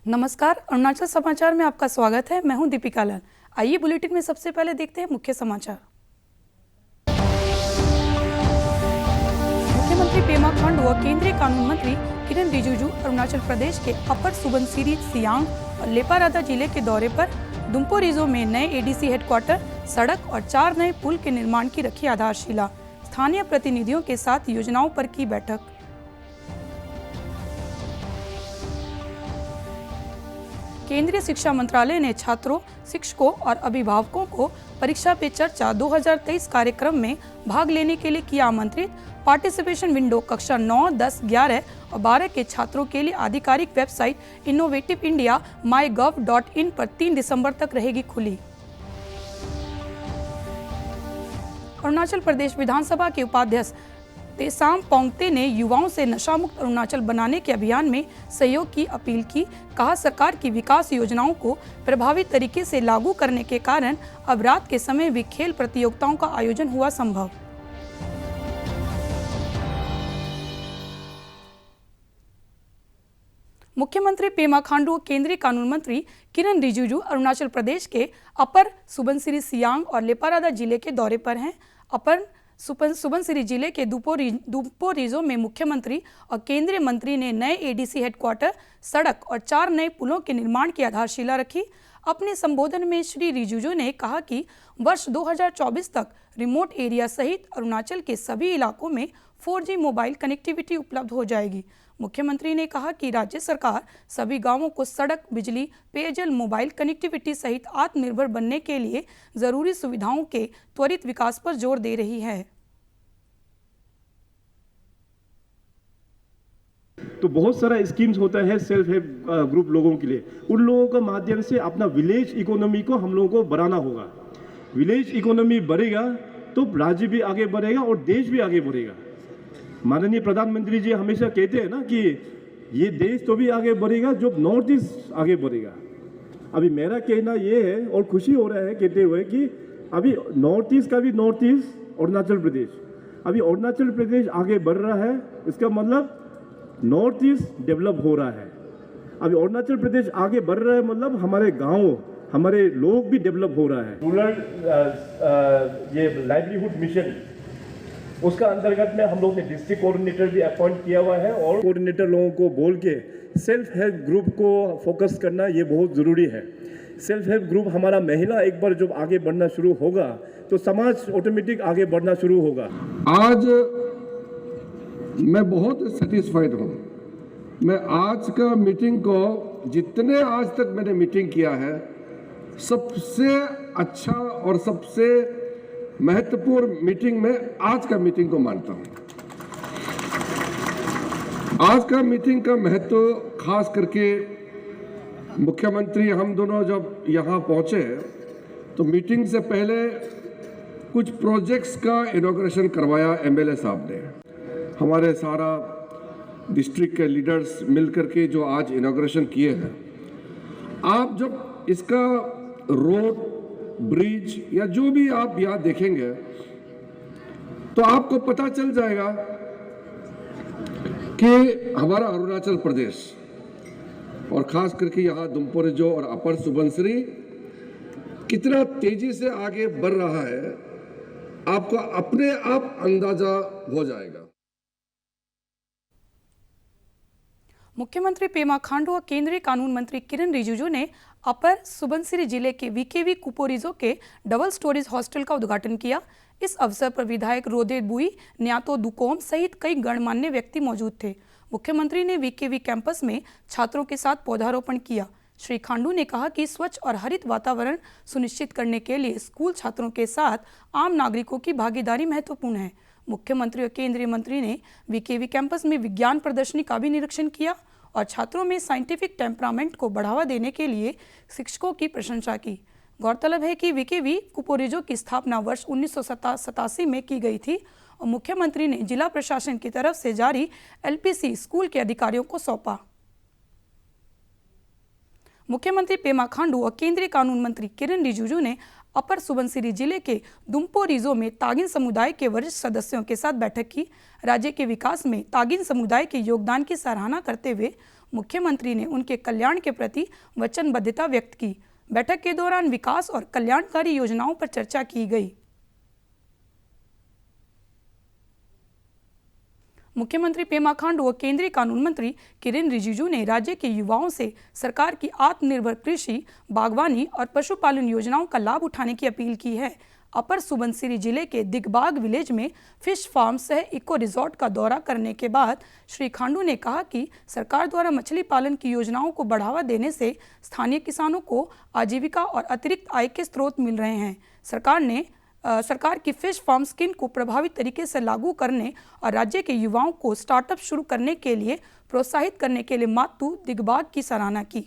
नमस्कार, अरुणाचल समाचार में आपका स्वागत है। मैं हूं दीपिका लाल। आइए बुलेटिन में सबसे पहले देखते हैं मुख्य समाचार। मुख्यमंत्री पेमा खांडू व केंद्रीय कानून मंत्री किरेन रिजिजू अरुणाचल प्रदेश के अपर सुबनसिरी, सियांग और लेपारादा जिले के दौरे पर दुम्पो रिजो में नए एडीसी हेडक्वार्टर, सड़क और 4 नए पुल के निर्माण की रखी आधारशिला। स्थानीय प्रतिनिधियों के साथ योजनाओं पर की बैठक। केंद्रीय शिक्षा मंत्रालय ने छात्रों, शिक्षकों और अभिभावकों को परीक्षा पे चर्चा 2023 कार्यक्रम में भाग लेने के लिए किया आमंत्रित। पार्टिसिपेशन विंडो कक्षा 9, 10, 11 और 12 के छात्रों के लिए आधिकारिक वेबसाइट इनोवेटिव इंडिया mygov.in पर 3 दिसंबर तक रहेगी खुली। अरुणाचल प्रदेश विधानसभा के उपाध्यक्ष तेसाम पोंगते ने युवाओं से नशा मुक्त अरुणाचल बनाने के अभियान में सहयोग की अपील की। कहा, सरकार की विकास योजनाओं को प्रभावी तरीके से लागू करने के कारण अब रात के समय भी खेल प्रतियोगिताओं का आयोजन हुआ संभव। मुख्यमंत्री पेमा खांडू, केंद्रीय कानून मंत्री किरेन रिजिजू अरुणाचल प्रदेश के अपर सुबनसिरी, सियांग और लेपारादा जिले के दौरे पर हैं। अपर सुबनसिरी जिले के दुम्पो रिजो में मुख्यमंत्री और केंद्रीय मंत्री ने नए एडीसी हेडक्वार्टर, सड़क और 4 नए पुलों के निर्माण की आधारशिला रखी। अपने संबोधन में श्री रिजिजू ने कहा कि वर्ष 2024 तक रिमोट एरिया सहित अरुणाचल के सभी इलाकों में 4G मोबाइल कनेक्टिविटी उपलब्ध हो जाएगी। मुख्यमंत्री ने कहा कि राज्य सरकार सभी गांवों को सड़क, बिजली, पेयजल, मोबाइल कनेक्टिविटी सहित आत्मनिर्भर बनने के लिए जरूरी सुविधाओं के त्वरित विकास पर जोर दे रही है। तो बहुत सारा स्कीम्स होता है सेल्फ हेल्प ग्रुप लोगों के लिए। उन लोगों के माध्यम से अपना विलेज इकोनॉमी को हम लोगों को बढ़ाना होगा। विलेज इकोनॉमी बढ़ेगा तो राज्य भी आगे बढ़ेगा और देश भी आगे बढ़ेगा। माननीय प्रधानमंत्री जी हमेशा कहते हैं ना कि ये देश तो भी आगे बढ़ेगा जब नॉर्थ ईस्ट आगे बढ़ेगा। अभी मेरा कहना ये है और खुशी हो रहा है कहते हुए कि अभी नॉर्थ ईस्ट का भी नॉर्थ ईस्ट अरुणाचल प्रदेश, अभी अरुणाचल प्रदेश आगे बढ़ रहा है। इसका मतलब नॉर्थ ईस्ट डेवलप हो रहा है। अभी अरुणाचल प्रदेश आगे बढ़ रहा है मतलब हमारे गांव, हमारे लोग भी डेवलप हो रहा है। रूरल ये लाइवलीहुड मिशन, उसका अंतर्गत में हम लोग ने डिस्ट्रिक्ट कोऑर्डिनेटर भी अपॉइंट किया हुआ है और कोऑर्डिनेटर लोगों को बोल के सेल्फ हेल्प ग्रुप को फोकस करना ये बहुत ज़रूरी है। सेल्फ हेल्प ग्रुप हमारा महिला एक बार जब आगे बढ़ना शुरू होगा तो समाज ऑटोमेटिक आगे बढ़ना शुरू होगा। आज मैं बहुत सेटिस्फाइड हूँ। मैं आज का मीटिंग को, जितने आज तक मैंने मीटिंग किया है, सबसे अच्छा और सबसे महत्वपूर्ण मीटिंग में आज का मीटिंग को मानता हूँ। आज का मीटिंग का महत्व खास करके मुख्यमंत्री हम दोनों जब यहाँ पहुँचे तो मीटिंग से पहले कुछ प्रोजेक्ट्स का इनॉग्रेशन करवाया एमएलए साहब ने। हमारे सारा डिस्ट्रिक्ट के लीडर्स मिलकर के जो आज इनॉग्रेशन किए हैं, आप जब इसका रोड, ब्रिज या जो भी आप यहाँ देखेंगे तो आपको पता चल जाएगा कि हमारा अरुणाचल प्रदेश और खास करके यहाँ दुम्पो रिजो और अपर सुबनसिरी कितना तेजी से आगे बढ़ रहा है, आपको अपने आप अंदाजा हो जाएगा। मुख्यमंत्री पेमा खांडू और केंद्रीय कानून मंत्री किरेन रिजिजू ने अपर सुबनसिरी जिले के वीकेवी कुपो रिजो के डबल स्टोरेज हॉस्टल का उद्घाटन किया। इस अवसर पर विधायक रोदे बुई, न्यातो दुकोम सहित कई गणमान्य व्यक्ति मौजूद थे। मुख्यमंत्री ने वीकेवी कैंपस में छात्रों के साथ पौधारोपण किया। श्री खांडू ने कहा कि स्वच्छ और हरित वातावरण सुनिश्चित करने के लिए स्कूल छात्रों के साथ आम नागरिकों की भागीदारी महत्वपूर्ण है। मुख्यमंत्री और केंद्रीय मंत्री ने वीकेवी कैंपस में विज्ञान प्रदर्शनी का भी निरीक्षण किया और छात्रों में साइंटिफिक टेम्परामेंट को बढ़ावा देने के लिए शिक्षकों की प्रशंसा की। गौरतलब है कि वीकेवी कुपो रिजो की स्थापना वर्ष 1987 में की गई थी और मुख्यमंत्री ने जिला प्रशासन की तरफ से जारी एलपीसी स्कूल के अधिकारियों को सौंपा। मुख्यमंत्री पेमा खांडू और केंद्रीय कानून मंत्री किरेन रिजिजू ने अपर सुबनसिरी जिले के दुम्पोरिजो में तागिन समुदाय के वरिष्ठ सदस्यों के साथ बैठक की। राज्य के विकास में तागिन समुदाय के योगदान की सराहना करते हुए मुख्यमंत्री ने उनके कल्याण के प्रति वचनबद्धता व्यक्त की। बैठक के दौरान विकास और कल्याणकारी योजनाओं पर चर्चा की गई। मुख्यमंत्री पेमा खांडू व केंद्रीय कानून मंत्री किरेन रिजिजू ने राज्य के युवाओं से सरकार की आत्मनिर्भर कृषि, बागवानी और पशुपालन योजनाओं का लाभ उठाने की अपील की है। अपर सुबनसिरी जिले के दिगबाग विलेज में फिश फार्म सह इको रिजॉर्ट का दौरा करने के बाद श्री खांडू ने कहा कि सरकार द्वारा मछली पालन की योजनाओं को बढ़ावा देने से स्थानीय किसानों को आजीविका और अतिरिक्त आय के स्रोत मिल रहे हैं। सरकार की फिश फार्म स्कीम को प्रभावी तरीके से लागू करने और राज्य के युवाओं को स्टार्टअप शुरू करने के लिए प्रोत्साहित करने के लिए मातू दिगबाग की सराहना की।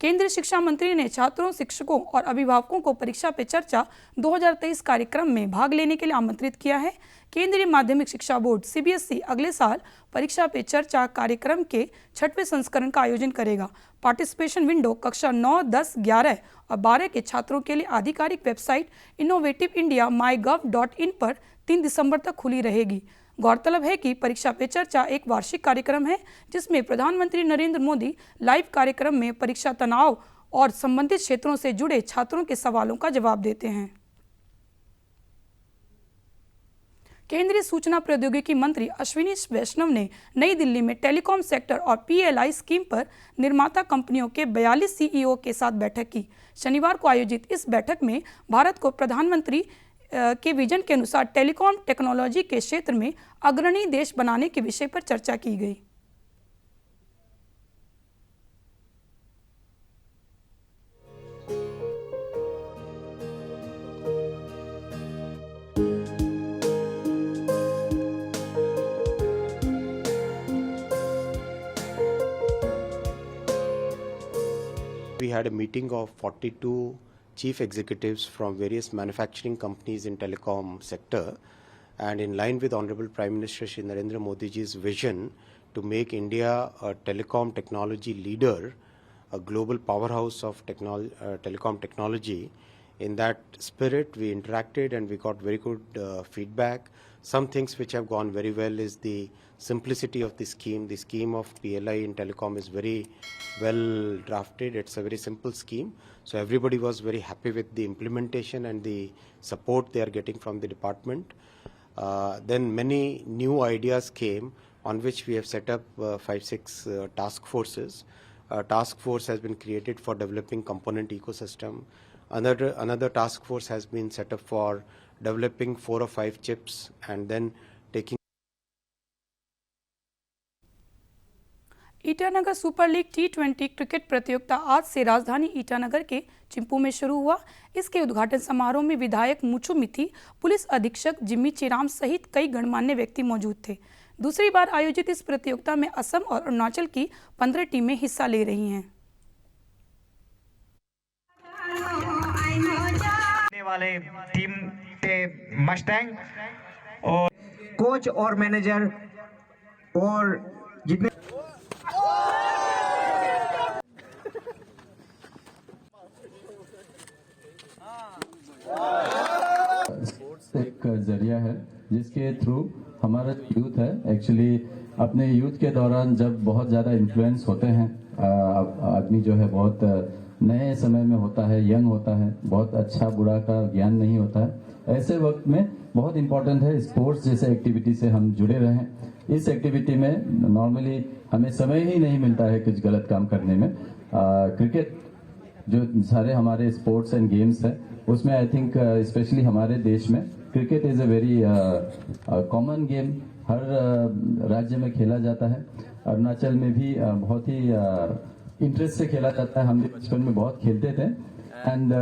केंद्रीय शिक्षा मंत्री ने छात्रों, शिक्षकों और अभिभावकों को परीक्षा पे चर्चा 2023 कार्यक्रम में भाग लेने के लिए आमंत्रित किया है। केंद्रीय माध्यमिक शिक्षा बोर्ड CBSE अगले साल परीक्षा पे चर्चा कार्यक्रम के 6वें संस्करण का आयोजन करेगा। पार्टिसिपेशन विंडो कक्षा 9, 10, 11 और 12 के छात्रों के लिए आधिकारिक वेबसाइट इनोवेटिव इंडिया mygov.in पर 3 दिसंबर तक खुली रहेगी। गौरतलब है कि परीक्षा पे चर्चा एक वार्षिक कार्यक्रम है जिसमें प्रधानमंत्री नरेंद्र मोदी लाइव कार्यक्रम में परीक्षा तनाव और संबंधित क्षेत्रों से जुड़े छात्रों के सवालों का जवाब देते हैं। केंद्रीय सूचना प्रौद्योगिकी मंत्री अश्विनी वैष्णव ने नई दिल्ली में टेलीकॉम सेक्टर और PLI स्कीम पर निर्माता कंपनियों के 42 CEO के साथ बैठक की। शनिवार को आयोजित इस बैठक में भारत को प्रधानमंत्री के विजन के अनुसार टेलीकॉम टेक्नोलॉजी के क्षेत्र में अग्रणी देश बनाने के विषय पर चर्चा की गई। We had a meeting of 42 chief executives from various manufacturing companies in telecom sector, and in line with Honorable Prime Minister Shri Narendra Modi ji's vision to make India a telecom technology leader, a global powerhouse of telecom technology. In that spirit, we interacted and we got very good feedback. Some things which have gone very well is the simplicity of the scheme. The scheme of PLI in telecom is very well drafted. It's a very simple scheme. So everybody was very happy with the implementation and the support they are getting from the department. Then many new ideas came on which we have set up 5-6 task forces. A task force has been created for developing component ecosystem. Another task force has been set up for developing 4 or 5 chips and then taking. Itanagar super league T20 cricket प्रतियोगिता आज से राजधानी ईटानगर के चिंपू में शुरू हुआ। इसके उद्घाटन समारोह में विधायक मुचु मिथी, पुलिस अधीक्षक जिम्मी चिराम सहित कई गणमान्य व्यक्ति मौजूद थे। दूसरी बार आयोजित इस प्रतियोगिता में असम और अरुणाचल की 15 टीमें हिस्सा ले रही हैं। वाले टीम पे मस्टैंग और कोच और मैनेजर और जितने एक जरिया है जिसके थ्रू हमारा यूथ है एक्चुअली अपने यूथ के दौरान जब बहुत ज़्यादा इन्फ्लुएंस होते हैं, आदमी जो है बहुत नए समय में होता है, यंग होता है, बहुत अच्छा बुरा का ज्ञान नहीं होता है। ऐसे वक्त में बहुत इम्पोर्टेंट है स्पोर्ट्स जैसे एक्टिविटी से हम जुड़े रहें। इस एक्टिविटी में नॉर्मली हमें समय ही नहीं मिलता है कुछ गलत काम करने में। क्रिकेट जो सारे हमारे स्पोर्ट्स एंड गेम्स है उसमें आई थिंक स्पेशली हमारे देश में cricket is a very common game, हर राज्य में खेला जाता है। अरुणाचल में भी बहुत ही इंटरेस्ट से खेला जाता है। हम भी बचपन में बहुत खेलते थे एंड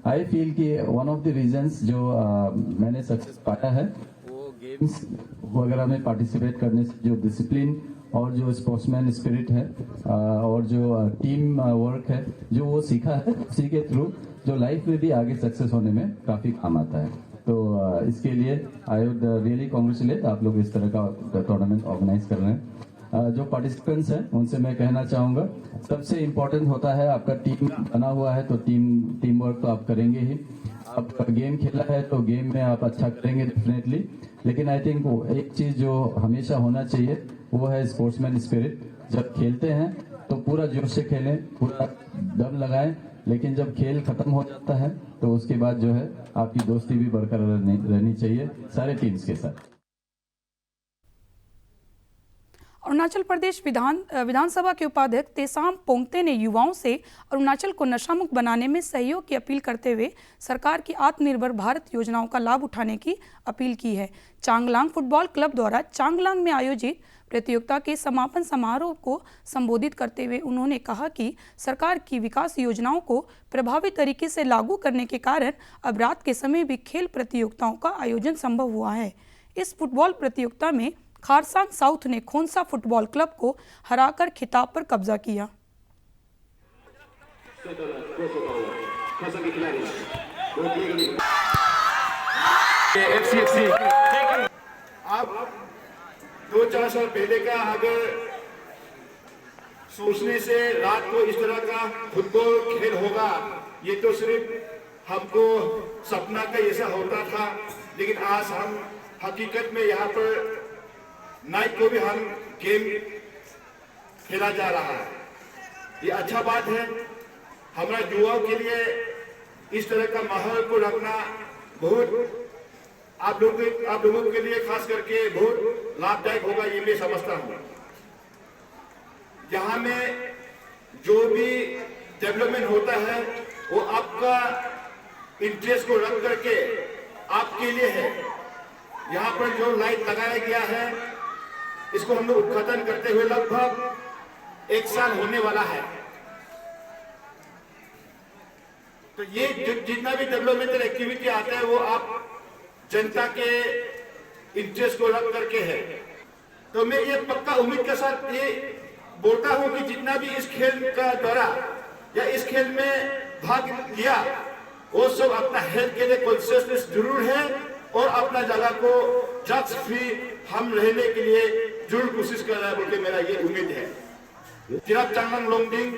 आई फील कि वन ऑफ द रीजंस जो मैंने सक्सेस पाया है वो गेम्स वगैरह में पार्टिसिपेट करने से जो डिसिप्लिन और जो स्पोर्ट्समैन स्पिरिट है और जो टीम वर्क है जो वो सीखा है, उसी के थ्रू जो लाइफ में भी आगे सक्सेस होने में काफ़ी काम आता है। तो इसके लिए आई वुड रियली कांग्रेचुलेट आप लोग इस तरह का टूर्नामेंट ऑर्गेनाइज कर रहे हैं। जो पार्टिसिपेंट्स हैं उनसे मैं कहना चाहूँगा, सबसे इम्पोर्टेंट होता है आपका टीम बना हुआ है तो टीम वर्क तो आप करेंगे ही। आप गेम खेला है तो गेम में आप अच्छा करेंगे डेफिनेटली, लेकिन आई थिंक एक चीज़ जो हमेशा होना चाहिए वो है स्पोर्ट्समैन स्पिरिट। जब खेलते हैं तो पूरा जोश से खेलें, पूरा दम लगाएं, लेकिन जब खेल खत्म हो जाता है तो उसके बाद जो है आपकी दोस्ती भी बरकरार रहनी चाहिए सारे टीम्स के साथ। अरुणाचल प्रदेश विधानसभा के उपाध्यक्ष तेसाम पोंगते ने युवाओं से अरुणाचल को नशामुक्त बनाने में सहयोग की अपील करते हुए सरकार की आत्मनिर्भर भारत योजनाओं का लाभ उठाने की अपील की है। चांगलांग फुटबॉल क्लब द्वारा चांगलांग में आयोजित प्रतियोगिता के समापन समारोह को संबोधित करते हुए उन्होंने कहा कि सरकार की विकास योजनाओं को प्रभावी तरीके से लागू करने के कारण अब रात के समय भी खेल प्रतियोगिताओं का आयोजन संभव हुआ है। इस फुटबॉल प्रतियोगिता में खारसांग साउथ ने खोंसा फुटबॉल क्लब को हराकर खिताब पर कब्जा किया। आप 2-4 साल पहले का अगर सोचने से रात को इस तरह का फुटबॉल खेल होगा, ये तो सिर्फ हमको सपना का ऐसा होता था, लेकिन आज हम हकीकत में यहाँ पर नाइट को भी हम गेम खेला जा रहा है। ये अच्छा बात है। हमारे युवाओं के लिए इस तरह का माहौल को रखना बहुत आप लोगों के लिए खास करके बहुत लाभदायक होगा, ये मैं समझता हूँ। यहाँ में जो भी डेवलपमेंट होता है वो आपका इंटरेस्ट को रख करके आपके लिए है। यहाँ पर जो लाइट लगाया गया है इसको हम लोग उद्घाटन करते हुए लगभग 1 साल होने वाला है। तो ये जितना भी डेवलपमेंटल एक्टिविटी आता है वो आप जनता के इंटरेस्ट को रख करके है। तो मैं ये पक्का उम्मीद के साथ ये बोलता हूं कि जितना भी इस खेल का दौरा या इस खेल में भाग लिया वो सब अपना हेल्थ के लिए कॉन्शियसनेस जरूर है और अपना जगह को ड्रग्स फ्री हम रहने के लिए जरूर कोशिश कर रहा है बोल के मेरा ये उम्मीद है। तिरप चांगलांग लोंगडिंग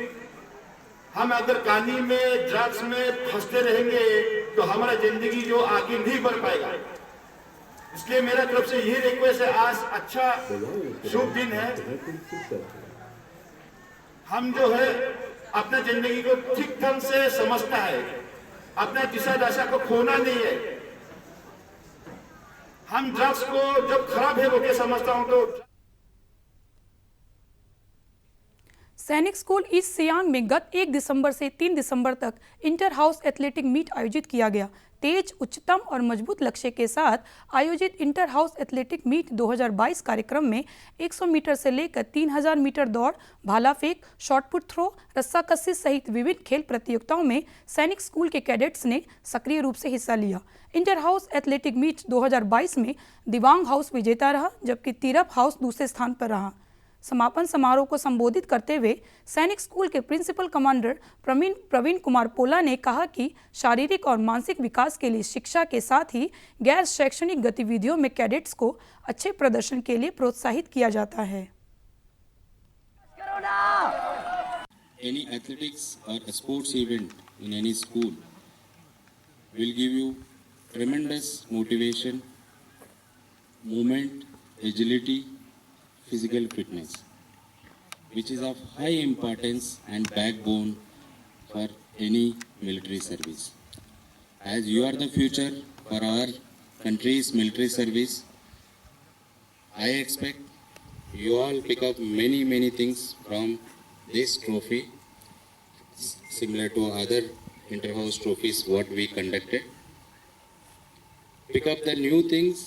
हम अगर कहानी में ड्रग्स में फंसते रहेंगे तो हमारा जिंदगी जो आगे नहीं बढ़ पाएगा। इसलिए मेरा तरफ से यही रिक्वेस्ट है, आज अच्छा शुभ दिन है, हम जो है अपना जिंदगी को ठीक ढंग से समझना है, अपना दिशा दशा को खोना नहीं है। हम ड्रग्स को जब खराब है वो क्या समझता हूं तो सैनिक स्कूल ईस्ट सियांग में गत 1 दिसंबर से 3 दिसंबर तक इंटर हाउस एथलेटिक मीट आयोजित किया गया। तेज, उच्चतम और मजबूत लक्ष्य के साथ आयोजित इंटर हाउस एथलेटिक मीट 2022 कार्यक्रम में 100 मीटर से लेकर 3000 मीटर दौड़, भाला फेंक, शॉटपुट थ्रो, रस्साकसी सहित विभिन्न खेल प्रतियोगिताओं में सैनिक स्कूल के कैडेट्स ने सक्रिय रूप से हिस्सा लिया। इंटर हाउस एथलेटिक मीट 2022 में दिवांग हाउस विजेता रहा, जबकि तिरप हाउस दूसरे स्थान पर रहा। समापन समारोह को संबोधित करते हुए सैनिक स्कूल के प्रिंसिपल कमांडर प्रवीण कुमार पोला ने कहा कि शारीरिक और मानसिक विकास के लिए शिक्षा के साथ ही गैर शैक्षणिक गतिविधियों में कैडेट्स को अच्छे प्रदर्शन के लिए प्रोत्साहित किया जाता है। Any athletics or a sports event in any school will give you tremendous motivation, movement, agility, physical fitness, which is of high importance and backbone for any military service. As you are the future for our country's military service, I expect you all pick up many things from this trophy, similar to other inter-house trophies what we conducted. Pick up the new things.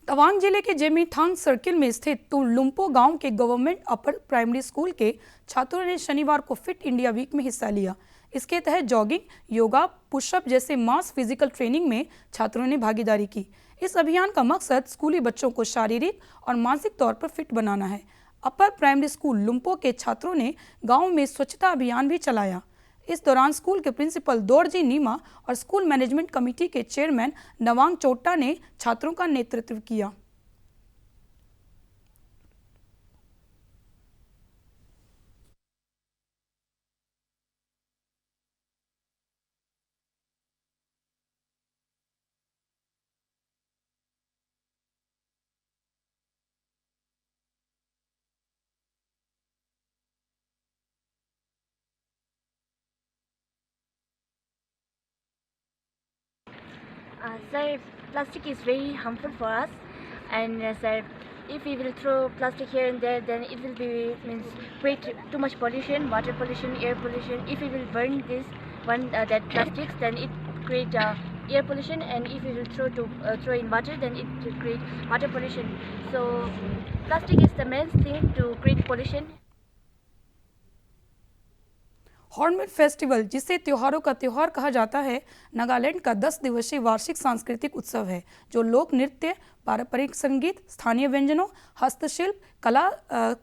Tawang जिले के जेमीथांग circle में स्थित लुम्पो गांव के government upper primary school के छात्रों ने शनिवार को फिट इंडिया वीक में हिस्सा लिया। इसके तहत जॉगिंग, योगा, पुशअप जैसे मास फिजिकल ट्रेनिंग में छात्रों ने भागीदारी की। इस अभियान का मकसद स्कूली बच्चों को शारीरिक और मानसिक तौर पर फिट बनाना है। अपर प्राइमरी स्कूल लुम्पो के छात्रों ने गाँव में स्वच्छता अभियान भी चलाया। इस दौरान स्कूल के प्रिंसिपल दोरजी नीमा और स्कूल मैनेजमेंट कमेटी के चेयरमैन नवांग चोट्टा ने छात्रों का नेतृत्व किया। Sir, plastic is very harmful for us, and sir, if we will throw plastic here and there, then it will be create too much pollution, water pollution, air pollution. If we will burn this that plastics, then it create air pollution, and if we will throw in water, then it will create water pollution. So plastic is the main thing to create pollution. Hornbill festival, जिसे त्योहारों का त्योहार कहा जाता है, नागालैंड का 10 दिवसीय वार्षिक सांस्कृतिक उत्सव है जो लोक नृत्य, पारंपरिक संगीत, स्थानीय व्यंजनों, हस्तशिल्प, कला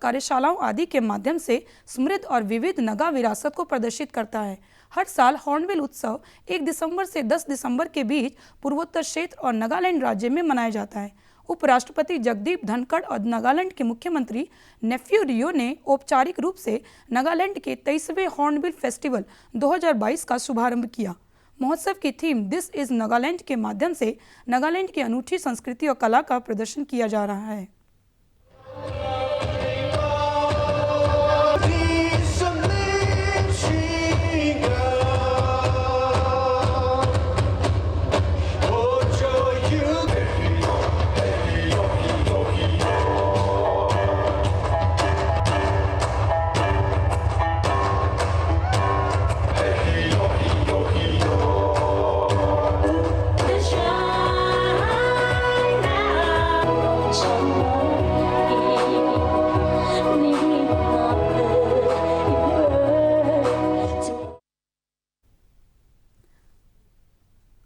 कार्यशालाओं आदि के माध्यम से समृद्ध और विविध नगा विरासत को प्रदर्शित करता है। हर साल हॉर्नबिल उत्सव 1 दिसंबर से 10 दिसंबर के बीच पूर्वोत्तर क्षेत्र और नागालैंड राज्य में मनाया जाता है। उपराष्ट्रपति जगदीप धनखड़ और नागालैंड के मुख्यमंत्री नेफ्यू रियो ने औपचारिक रूप से नागालैंड के 23वें हॉर्नबिल फेस्टिवल 2022 का शुभारंभ किया। महोत्सव की थीम दिस इज नागालैंड के माध्यम से नागालैंड की अनूठी संस्कृति और कला का प्रदर्शन किया जा रहा है।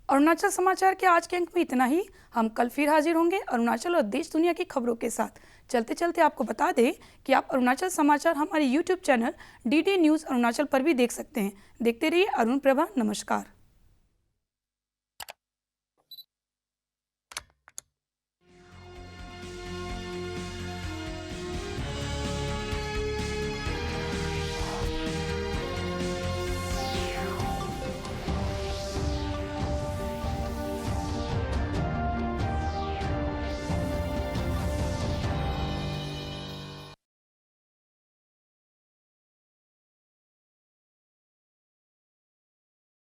अरुणाचल समाचार के आज के अंक में इतना ही। हम कल फिर हाजिर होंगे अरुणाचल और देश दुनिया की खबरों के साथ। चलते चलते आपको बता दें कि आप अरुणाचल समाचार हमारे YouTube channel DD news Arunachal पर भी देख सकते हैं। देखते रहिए अरुण प्रभा। नमस्कार।